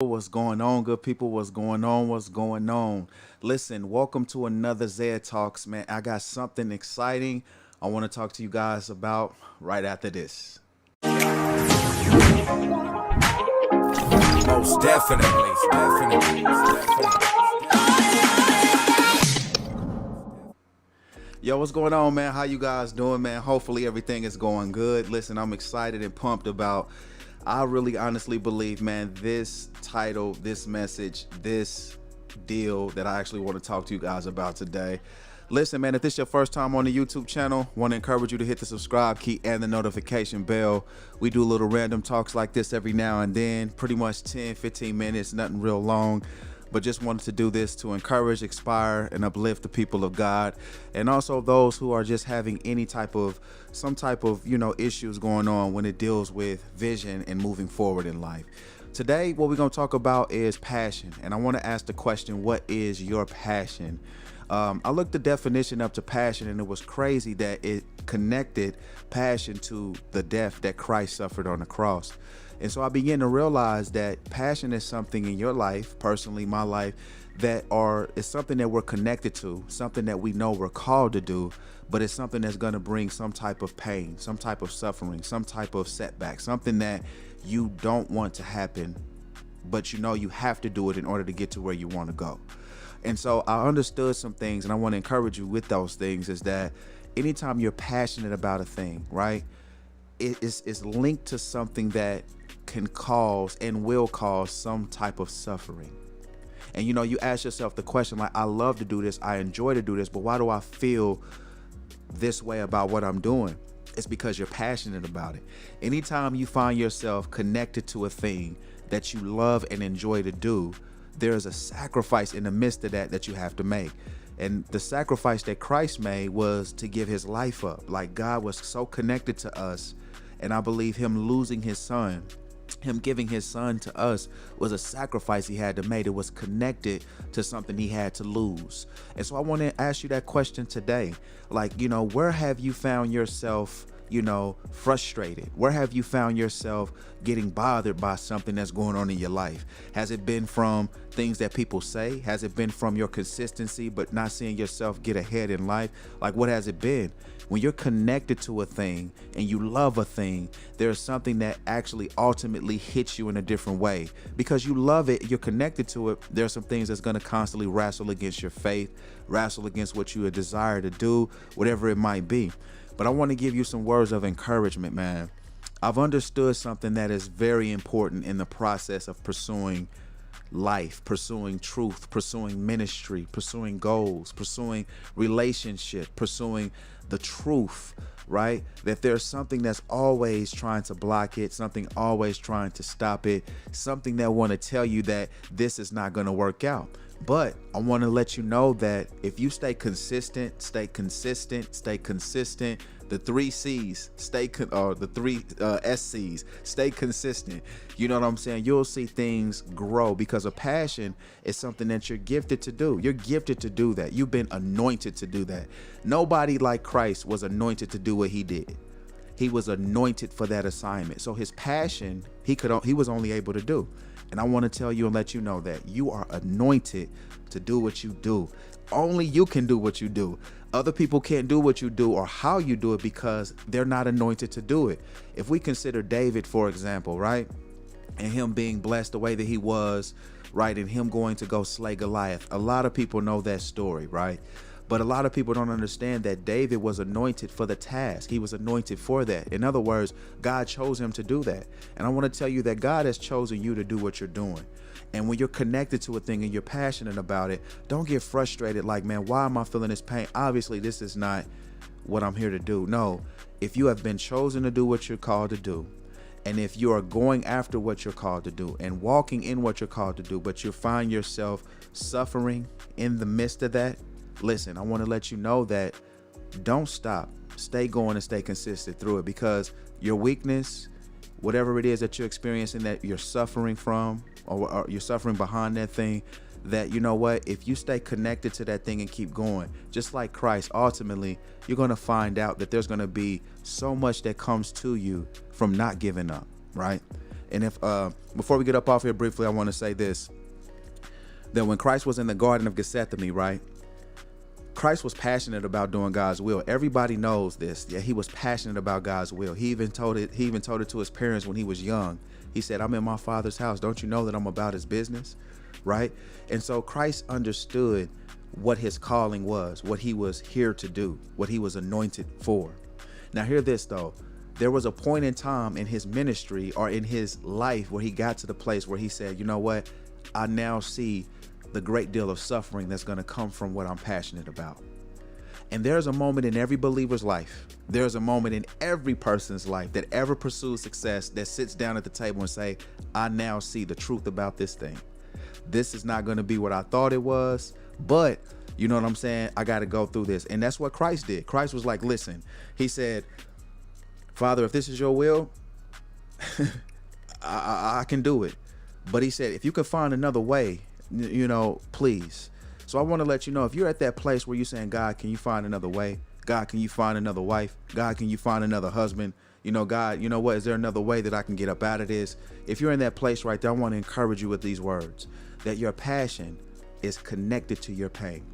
What's going on, good people? What's going on? What's going on? Listen, welcome to another Zed Talks, man. I got something exciting I want to talk to you guys about right after this. Most definitely, definitely. Yo, what's going on, man? How you guys doing, man? Hopefully everything is going good. Listen, I'm excited and pumped about. I really honestly believe, man, this title, this message, this deal that I actually want to talk to you guys about today. Listen, man, if this is your first time on the YouTube channel, want to encourage you to hit the subscribe key and the notification bell. We do little random talks like this every now and then, pretty much 10, 15 minutes, nothing real long. But just wanted to do this to encourage, inspire, and uplift the people of God, and also those who are just having some type of issues going on when it deals with vision and moving forward in life. Today, what we're going to talk about is passion, and I want to ask the question: what is your passion? I looked the definition up to passion, and it was crazy that it connected passion to the death that Christ suffered on the cross. And so I began to realize that passion is something in your life, personally, my life, is something that we're connected to, something that we know we're called to do, but it's something that's going to bring some type of pain, some type of suffering, some type of setback, something that you don't want to happen, but you know you have to do it in order to get to where you want to go. And so I understood some things, and I want to encourage you with those things, is that anytime you're passionate about a thing, right, it's linked to something that can cause and will cause some type of suffering. And you ask yourself the question, like, I love to do this, I enjoy to do this, but why do I feel this way about what I'm doing? It's because you're passionate about it. Anytime you find yourself connected to a thing that you love and enjoy to do, there's a sacrifice in the midst of that you have to make. And the sacrifice that Christ made was to give his life up. Like, God was so connected to us, and I believe him losing his son, him giving his son to us, was a sacrifice he had to make. It was connected to something he had to lose. And so I want to ask you that question today. Like, where have you found yourself frustrated? Where have you found yourself getting bothered by something that's going on in your life? Has it been from things that people say? Has it been from your consistency but not seeing yourself get ahead in life? Like, what has it been? When you're connected to a thing and you love a thing, there's something that actually ultimately hits you in a different way. Because you love it, you're connected to it, there's some things that's going to constantly wrestle against your faith, wrestle against what you desire to do, whatever it might be. But I want to give you some words of encouragement, man. I've understood something that is very important in the process of pursuing life, pursuing truth, pursuing ministry, pursuing goals, pursuing relationship, pursuing the truth, right? That there's something that's always trying to block it, something always trying to stop it, something that want to tell you that this is not going to work out. But I want to let you know that if you stay consistent, the three C's, the three SCs, stay consistent. You know what I'm saying? You'll see things grow, because a passion is something that you're gifted to do. You're gifted to do that. You've been anointed to do that. Nobody like Christ was anointed to do what he did. He was anointed for that assignment. So his passion, he was only able to do. And I want to tell you and let you know that you are anointed to do what you do. Only you can do what you do. Other people can't do what you do or how you do it because they're not anointed to do it. If we consider David, for example, right? And him being blessed the way that he was, right? And him going to go slay Goliath. A lot of people know that story, right? But a lot of people don't understand that David was anointed for the task. He was anointed for that. In other words, God chose him to do that. And I want to tell you that God has chosen you to do what you're doing. And when you're connected to a thing and you're passionate about it, don't get frustrated like, man, why am I feeling this pain? Obviously, this is not what I'm here to do. No, if you have been chosen to do what you're called to do, and if you are going after what you're called to do and walking in what you're called to do, but you find yourself suffering in the midst of that, listen, I want to let you know that don't stop. Stay going and stay consistent through it, because your weakness, whatever it is that you're experiencing, that you're suffering from, or you're suffering behind that thing, that, you know what, if you stay connected to that thing and keep going, just like Christ, ultimately, you're going to find out that there's going to be so much that comes to you from not giving up, right? And if before we get up off here briefly, I want to say this, that when Christ was in the Garden of Gethsemane, right? Christ was passionate about doing God's will. Everybody knows this. Yeah, he was passionate about God's will. He even told it to his parents when he was young. He said, I'm in my Father's house. Don't you know that I'm about his business? Right? And so Christ understood what his calling was, what he was here to do, what he was anointed for. Now hear this though. There was a point in time in his ministry or in his life where he got to the place where he said, you know what? I now see the great deal of suffering that's going to come from what I'm passionate about. And there's a moment in every believer's life. There's a moment in every person's life that ever pursues success that sits down at the table and say, I now see the truth about this thing. This is not going to be what I thought it was, but you know what I'm saying? I got to go through this. And that's what Christ did. Christ was like, listen, he said, Father, if this is your will, I can do it. But he said, if you could find another way, you know, please. So I want to let you know, if you're at that place where you're saying, God, can you find another way? God, can you find another wife? God, can you find another husband? You know, God, you know what? Is there another way that I can get up out of this? If you're in that place right there, I want to encourage you with these words, that your passion is connected to your pain,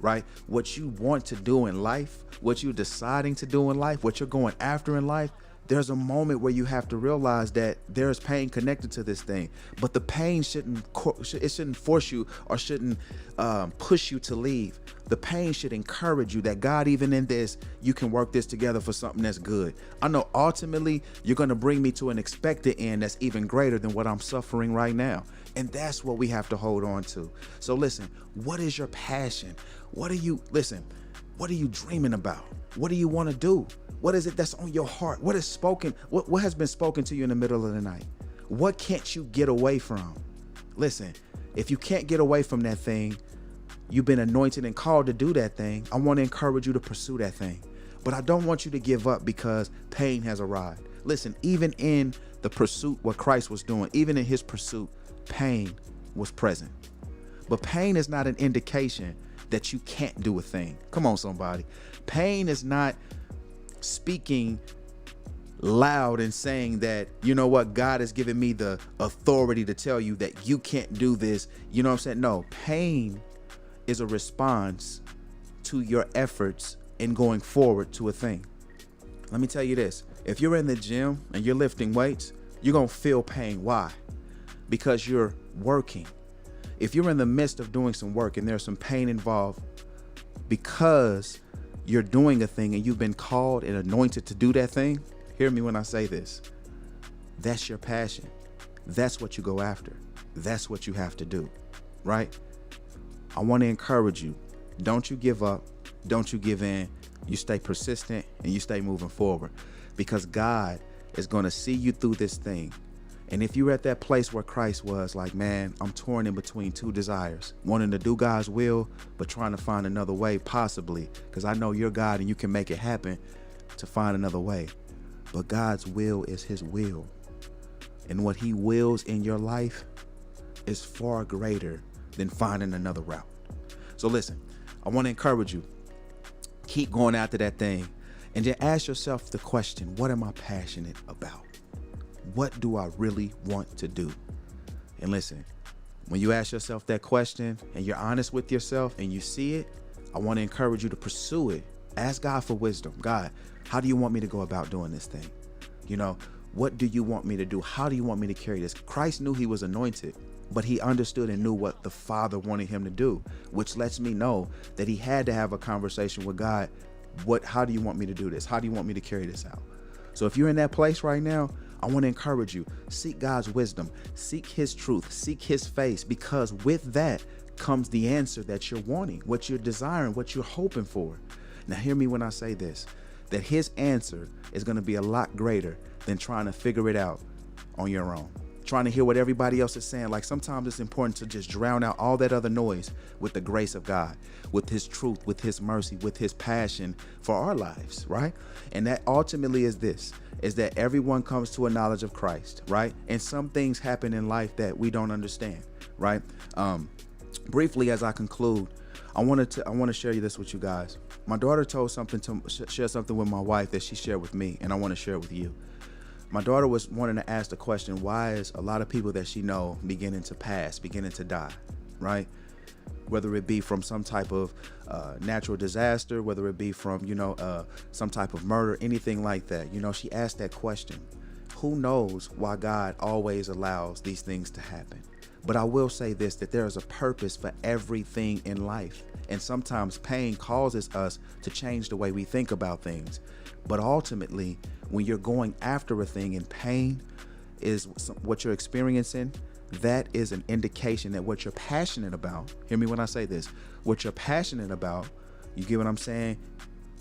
right? What you want to do in life, what you're deciding to do in life, what you're going after in life, there's a moment where you have to realize that there's pain connected to this thing, but the pain shouldn't force you or shouldn't push you to leave. The pain should encourage you that God, even in this, you can work this together for something that's good. I know ultimately you're going to bring me to an expected end that's even greater than what I'm suffering right now. And that's what we have to hold on to. So listen, what is your passion? What are you dreaming about? What do you want to do? What is it that's on your heart? What is spoken? What has been spoken to you in the middle of the night? What can't you get away from? Listen, if you can't get away from that thing, you've been anointed and called to do that thing. I want to encourage you to pursue that thing. But I don't want you to give up because pain has arrived. Listen, even in the pursuit, what Christ was doing, even in his pursuit, pain was present. But pain is not an indication that you can't do a thing. Come on, somebody. Pain is not speaking loud and saying that, you know what, God has given me the authority to tell you that you can't do this. You know what I'm saying? No, pain is a response to your efforts in going forward to a thing. Let me tell you this. If you're in the gym and you're lifting weights, you're going to feel pain. Why? Because you're working. If you're in the midst of doing some work and there's some pain involved because you're doing a thing and you've been called and anointed to do that thing, hear me when I say this. That's your passion. That's what you go after. That's what you have to do, right? I want to encourage you. Don't you give up. Don't you give in. You stay persistent and you stay moving forward, because God is going to see you through this thing. And if you're at that place where Christ was like, man, I'm torn in between two desires, wanting to do God's will, but trying to find another way, possibly, because I know you're God and you can make it happen, to find another way. But God's will is his will. And what he wills in your life is far greater than finding another route. So listen, I want to encourage you. Keep going after that thing. And then ask yourself the question, what am I passionate about? What do I really want to do? And listen, when you ask yourself that question and you're honest with yourself and you see it, I want to encourage you to pursue it. Ask God for wisdom. God, how do you want me to go about doing this thing? You know, what do you want me to do? How do you want me to carry this? Christ knew he was anointed, but he understood and knew what the Father wanted him to do, which lets me know that he had to have a conversation with God. How do you want me to do this? How do you want me to carry this out? So if you're in that place right now, I want to encourage you, seek God's wisdom, seek his truth, seek his face, because with that comes the answer that you're wanting, what you're desiring, what you're hoping for. Now hear me when I say this, that his answer is going to be a lot greater than trying to figure it out on your own, trying to hear what everybody else is saying. Like, sometimes it's important to just drown out all that other noise with the grace of God, with his truth, with his mercy, with his passion for our lives, right? And that ultimately is this, is that everyone comes to a knowledge of Christ, right? And some things happen in life that we don't understand, right? Briefly, as I conclude, I want to share this with you guys. My daughter told share something with my wife that she shared with me, and I want to share it with you. My daughter was wanting to ask the question, why is a lot of people that she know beginning to pass, beginning to die, right? Whether it be from some type of natural disaster, whether it be from, some type of murder, anything like that. She asked that question. Who knows why God always allows these things to happen? But I will say this, that there is a purpose for everything in life. And sometimes pain causes us to change the way we think about things. But ultimately, when you're going after a thing and pain is what you're experiencing, that is an indication that what you're passionate about, hear me when I say this, what you're passionate about, you get what I'm saying?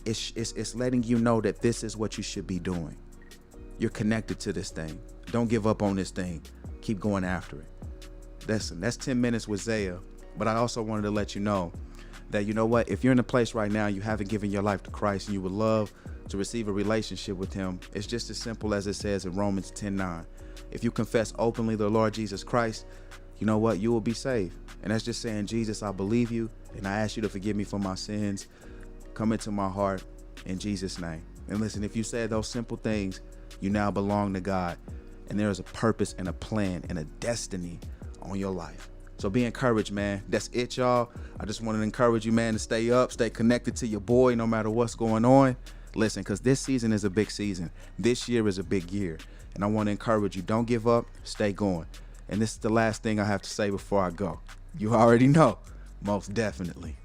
It's letting you know that this is what you should be doing. You're connected to this thing. Don't give up on this thing. Keep going after it. That's 10 minutes with Zaya. But I also wanted to let you know that, you know what, if you're in a place right now, you haven't given your life to Christ and you would love to receive a relationship with him, it's just as simple as it says in Romans 10:9. If you confess openly the Lord Jesus Christ, you know what, you will be saved. And that's just saying, Jesus, I believe you and I ask you to forgive me for my sins. Come into my heart in Jesus' name. And listen, if you said those simple things, you now belong to God. And there is a purpose and a plan and a destiny on your life. So be encouraged, man. That's it, y'all. I just wanted to encourage you, man, to stay up, stay connected to your boy no matter what's going on. Listen, because this season is a big season. This year is a big year. And I want to encourage you, don't give up, stay going. And this is the last thing I have to say before I go. You already know, most definitely.